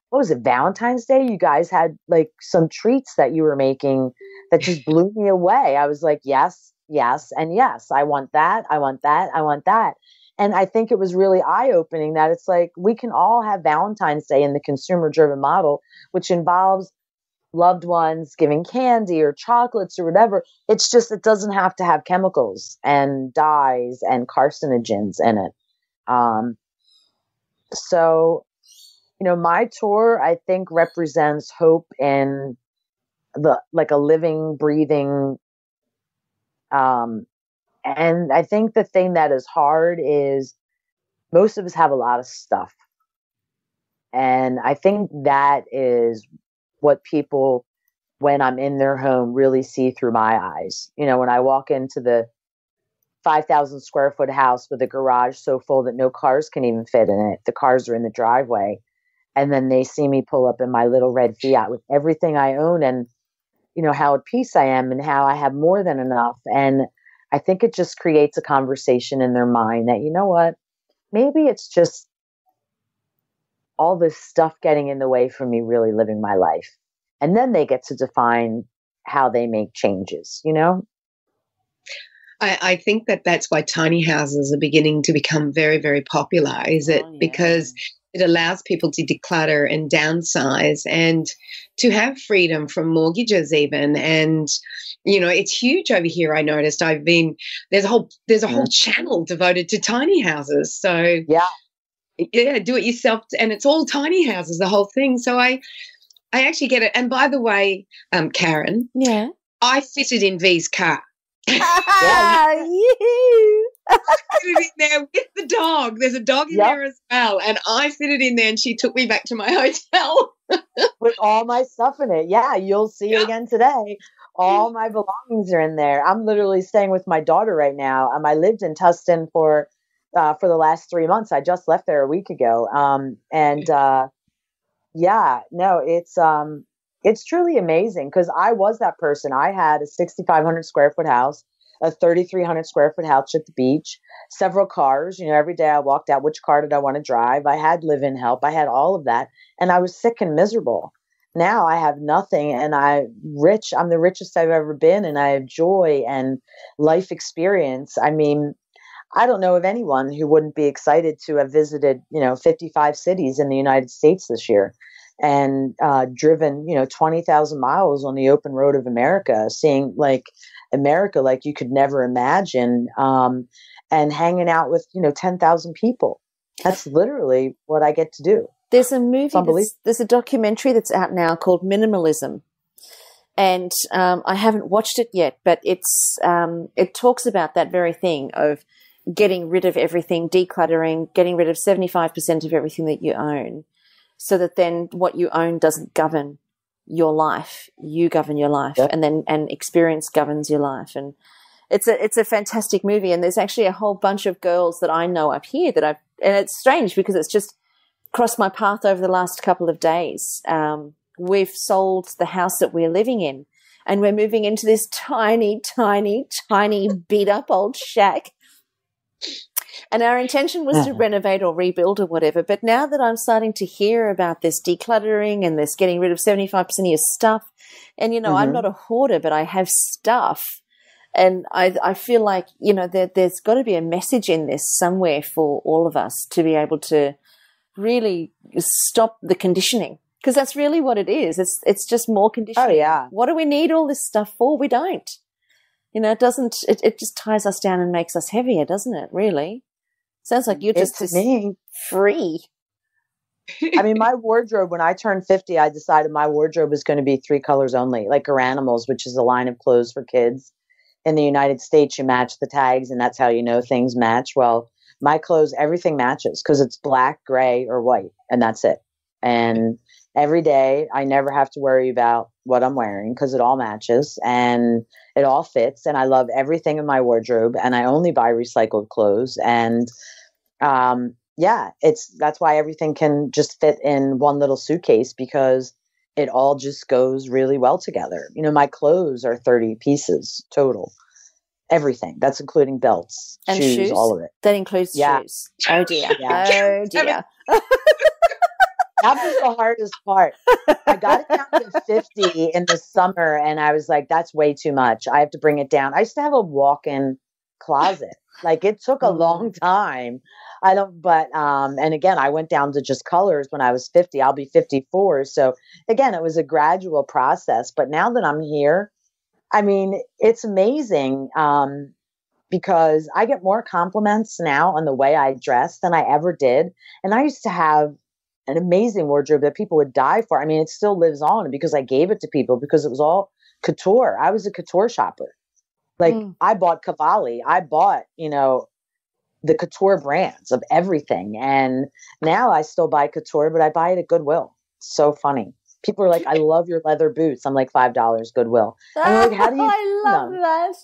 what was it, Valentine's Day? You guys had like some treats that you were making that just blew me away. I was like, yes, and yes. I want that. I want that. I want that. And I think it was really eye-opening that it's like we can all have Valentine's Day in the consumer-driven model, which involves loved ones giving candy or chocolates or whatever. It's just, it doesn't have to have chemicals and dyes and carcinogens in it. So, my tour, I think, represents hope in like a living, breathing, and I think the thing that is hard is most of us have a lot of stuff. And I think that is what people, when I'm in their home, really see through my eyes. When I walk into the 5,000 square foot house with a garage so full that no cars can even fit in it, the cars are in the driveway. And then they see me pull up in my little red Fiat with everything I own, and, how at peace I am and how I have more than enough. And I think it just creates a conversation in their mind that, you know what, maybe it's just all this stuff getting in the way from me really living my life. And then they get to define how they make changes, you know? I think that that's why tiny houses are beginning to become very, very popular, is it? Oh, yeah. Because it allows people to declutter and downsize and to have freedom from mortgages even. And, you know, it's huge over here. I noticed there's a whole channel devoted to tiny houses. So Yeah. Yeah, do it yourself. And it's all tiny houses, the whole thing. So I actually get it. And by the way, Karen, Yeah. I fitted in V's car. You. Fitted in there with the dog. There's a dog in there as well. And I fitted in there and she took me back to my hotel. With all my stuff in it. Yeah, you'll see it again today. All my belongings are in there. I'm literally staying with my daughter right now. I lived in Tustin for the last 3 months. I just left there a week ago. It's truly amazing because I was that person. I had a 6,500 square foot house, a 3,300 square foot house at the beach, several cars. You know, every day I walked out, which car did I want to drive? I had live-in help. I had all of that. And I was sick and miserable. Now I have nothing and I'm rich. I'm the richest I've ever been. And I have joy and life experience. I mean, I don't know of anyone who wouldn't be excited to have visited, 55 cities in the United States this year and driven, 20,000 miles on the open road of America, seeing like America like you could never imagine, and hanging out with, 10,000 people. That's literally what I get to do. There's a movie, there's a documentary that's out now called Minimalism. And I haven't watched it yet, but it talks about that very thing of getting rid of everything, decluttering, getting rid of 75% of everything that you own, so that then what you own doesn't govern your life. You govern your life, and experience governs your life. And it's a fantastic movie. And there's actually a whole bunch of girls that I know up here and it's strange because it's just crossed my path over the last couple of days. We've sold the house that we're living in, and we're moving into this tiny, tiny, tiny beat up old shack. And our intention was to renovate or rebuild or whatever. But now that I'm starting to hear about this decluttering and this getting rid of 75% of your stuff, and, I'm not a hoarder, but I have stuff. And I feel like, there's got to be a message in this somewhere for all of us to be able to really stop the conditioning. Because that's really what it is. It's just more conditioning. Oh, yeah. What do we need all this stuff for? We don't. It just ties us down and makes us heavier, doesn't it, really? Sounds like you're just free. I mean, my wardrobe, when I turned 50, I decided my wardrobe was going to be 3 colors only, like Garanimals, which is a line of clothes for kids. In the United States, you match the tags, and that's how you know things match. Well, my clothes, everything matches because it's black, gray, or white, and that's it. And every day, I never have to worry about what I'm wearing because it all matches and it all fits. And I love everything in my wardrobe, and I only buy recycled clothes. And that's why everything can just fit in one little suitcase because it all just goes really well together. My clothes are 30 pieces total. Everything. That's including belts, and shoes, all of it. That includes shoes. Oh, dear. Yeah. Oh, dear. That was the hardest part. I got it down to 50 in the summer, and I was like, that's way too much. I have to bring it down. I used to have a walk-in closet. Like, it took a long time. And again, I went down to just colors when I was 50. I'll be 54. So again, it was a gradual process. But now that I'm here, I mean, it's amazing because I get more compliments now on the way I dress than I ever did. And I used to have an amazing wardrobe that people would die for. I mean, it still lives on because I gave it to people because it was all couture. I was a couture shopper. Like I bought Cavalli. I bought, the couture brands of everything. And now I still buy couture, but I buy it at Goodwill. It's so funny. People are like, I love your leather boots. I'm like, $5 Goodwill. I'm like, how do you? I love that.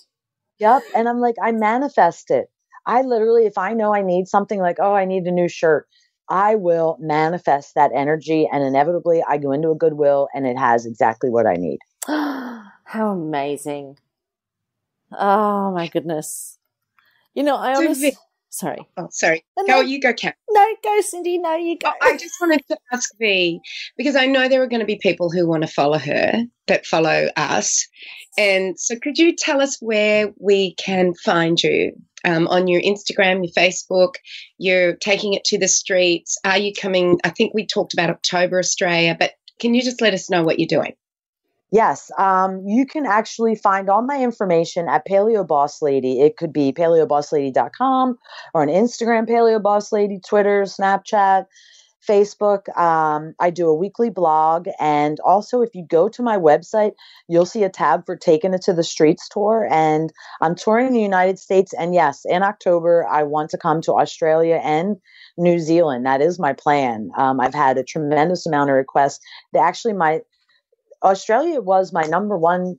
Yep. And I'm like, I manifest it. I literally, if I know I need something like, I need a new shirt, I will manifest that energy. And inevitably I go into a Goodwill and it has exactly what I need. How amazing. Oh my goodness. You know, I So honestly, Vic, sorry. oh, sorry. No, You go, Kat. no, go, Cindy. No, you go. I just wanted to ask V, because I know there are going to be people who want to follow her that follow us. And so could you tell us where we can find you? On your Instagram, your Facebook, you're taking it to the streets. Are you coming? I think we talked about October Australia, but can you just let us know what you're doing? Yes, you can actually find all my information at Paleobosslady. It could be paleobosslady.com or on Instagram, Paleobosslady, Twitter, Snapchat, Facebook. I do a weekly blog. And also, if you go to my website, you'll see a tab for Taking It to the Streets tour. And I'm touring the United States. And yes, in October, I want to come to Australia and New Zealand. That is my plan. I've had a tremendous amount of requests. Australia was my number one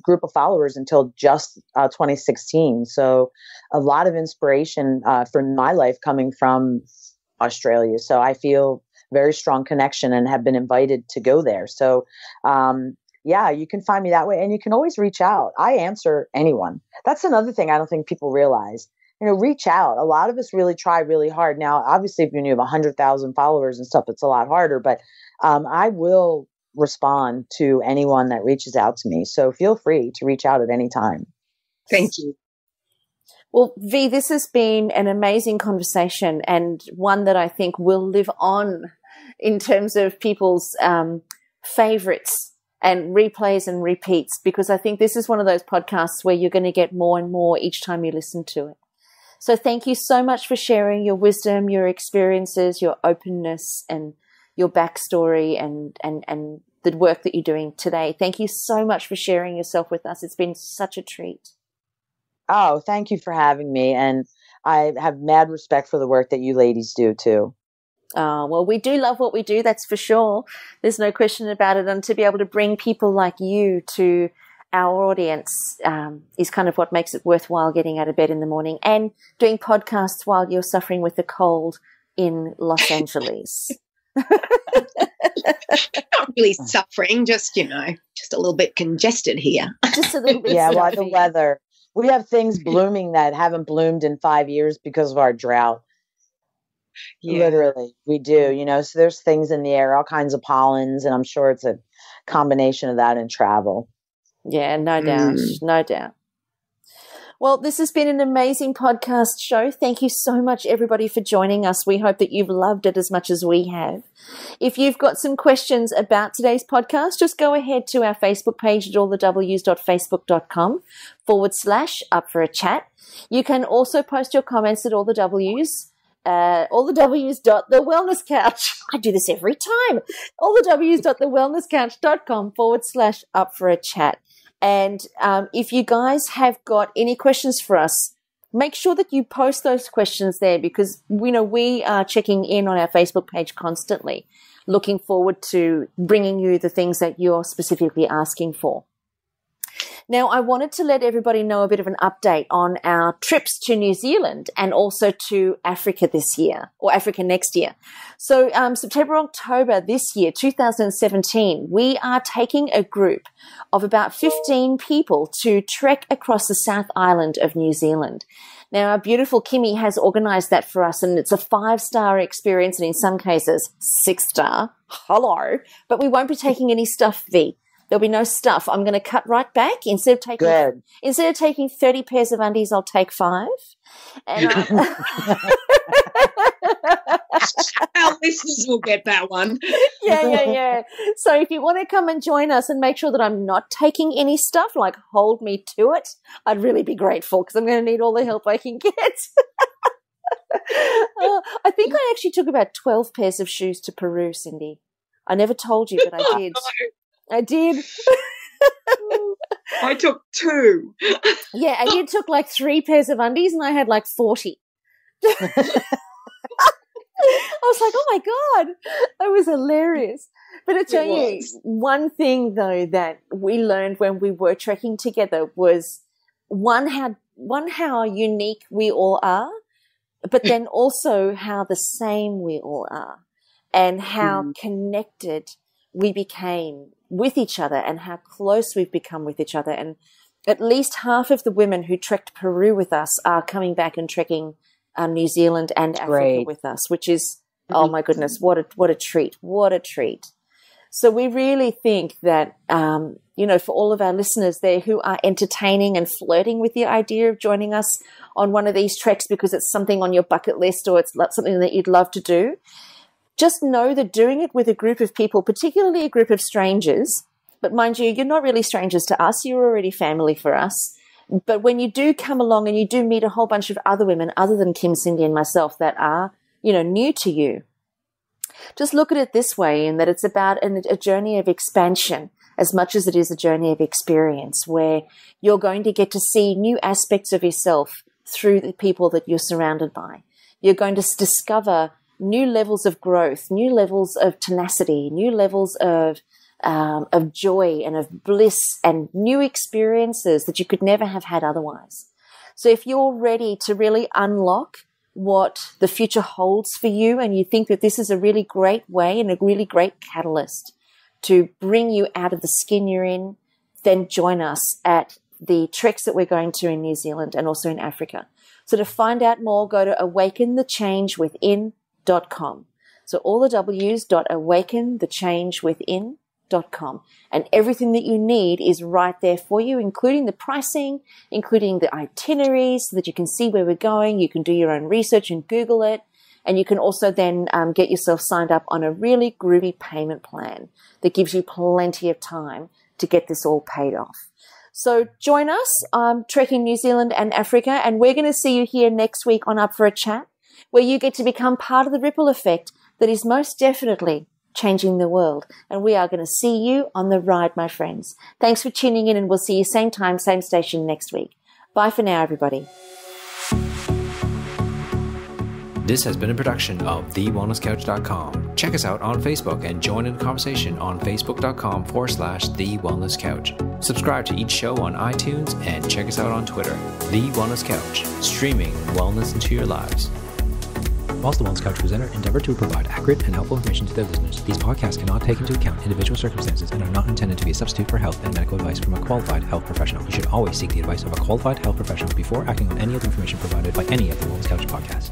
group of followers until just 2016. So a lot of inspiration for my life coming from Australia. So I feel very strong connection and have been invited to go there. So yeah, you can find me that way, and you can always reach out. I answer anyone. That's another thing I don't think people realize. Reach out. A lot of us really try really hard. Now, obviously, if you have 100,000 followers and stuff, it's a lot harder, but I will respond to anyone that reaches out to me. So feel free to reach out at any time. Thank you. Well, V, this has been an amazing conversation, and one that I think will live on in terms of people's favorites and replays and repeats, because I think this is one of those podcasts where you're going to get more and more each time you listen to it. So thank you so much for sharing your wisdom, your experiences, your openness, and your backstory and the work that you're doing today. Thank you so much for sharing yourself with us. It's been such a treat. Oh, thank you for having me. And I have mad respect for the work that you ladies do too. Oh, well, we do love what we do, that's for sure. There's no question about it. And to be able to bring people like you to our audience is kind of what makes it worthwhile getting out of bed in the morning and doing podcasts while you're suffering with a cold in Los Angeles. Not really suffering, just a little bit congested here. Just a little bit. Yeah, well, the weather. We have things blooming that haven't bloomed in 5 years because of our drought. Yeah. Literally, we do. So there's things in the air, all kinds of pollens, and I'm sure it's a combination of that and travel. Yeah, no doubt, no doubt. Well, this has been an amazing podcast show. Thank you so much, everybody, for joining us. We hope that you've loved it as much as we have. If you've got some questions about today's podcast, just go ahead to our Facebook page at allthews.facebook.com/up-for-a-chat. You can also post your comments at allthews.the wellness couch. I do this every time. allthews.thewellnesscouch.com/up-for-a-chat. And if you guys have got any questions for us, make sure that you post those questions there, because we are checking in on our Facebook page constantly, looking forward to bringing you the things that you're specifically asking for. Now, I wanted to let everybody know a bit of an update on our trips to New Zealand and also to Africa this year, or Africa next year. So September, October this year, 2017, we are taking a group of about 15 people to trek across the South Island of New Zealand. Now, our beautiful Kimmy has organised that for us, and it's a 5-star experience, and in some cases, 6-star. Hello. But we won't be taking any stuff, V. There'll be no stuff. I'm going to cut right back. Instead of taking 30 pairs of undies, I'll take 5. And our listeners will get that one. Yeah. So if you want to come and join us and make sure that I'm not taking any stuff, like hold me to it, I'd really be grateful, because I'm going to need all the help I can get. I think I actually took about 12 pairs of shoes to Peru, Cindy. I never told you, but I did. I did. I took 2. Yeah, and you took like 3 pairs of undies, and I had like 40. I was like, oh my God, that was hilarious. But I tell you, one thing though that we learned when we were trekking together was how unique we all are, but then also how the same we all are, and how connected we became with each other, and how close we've become with each other. And at least half of the women who trekked Peru with us are coming back and trekking New Zealand and Africa with us, which is, oh my goodness, what a treat. What a treat. So we really think that, for all of our listeners there who are entertaining and flirting with the idea of joining us on one of these treks because it's something on your bucket list or it's something that you'd love to do, just know that doing it with a group of people, particularly a group of strangers, but mind you, you're not really strangers to us. You're already family for us. But when you do come along and you do meet a whole bunch of other women other than Kim, Cindy, and myself that are, new to you, just look at it this way, in that it's about a journey of expansion as much as it is a journey of experience, where you're going to get to see new aspects of yourself through the people that you're surrounded by. You're going to discover new levels of growth, new levels of tenacity, new levels of joy and of bliss and new experiences that you could never have had otherwise. So if you're ready to really unlock what the future holds for you, and you think that this is a really great way and a really great catalyst to bring you out of the skin you're in, then join us at the treks that we're going to in New Zealand and also in Africa. So to find out more, go to awakenthechangewithin.com. So all the W's .awakenthechangewithin.com. And everything that you need is right there for you, including the pricing, including the itineraries, so that you can see where we're going. You can do your own research and Google it. And you can also then get yourself signed up on a really groovy payment plan that gives you plenty of time to get this all paid off. So join us, trekking New Zealand and Africa, and we're going to see you here next week on Up for a Chat, where you get to become part of the ripple effect that is most definitely changing the world. And we are going to see you on the ride, my friends. Thanks for tuning in, and we'll see you same time, same station next week. Bye for now, everybody. This has been a production of TheWellnessCouch.com. Check us out on Facebook and join in the conversation on Facebook.com/TheWellnessCouch. Subscribe to each show on iTunes and check us out on Twitter. The Wellness Couch, streaming wellness into your lives. Whilst the Wellness Couch presenter endeavor to provide accurate and helpful information to their listeners, these podcasts cannot take into account individual circumstances and are not intended to be a substitute for health and medical advice from a qualified health professional. You should always seek the advice of a qualified health professional before acting on any of the information provided by any of the Wellness Couch podcasts.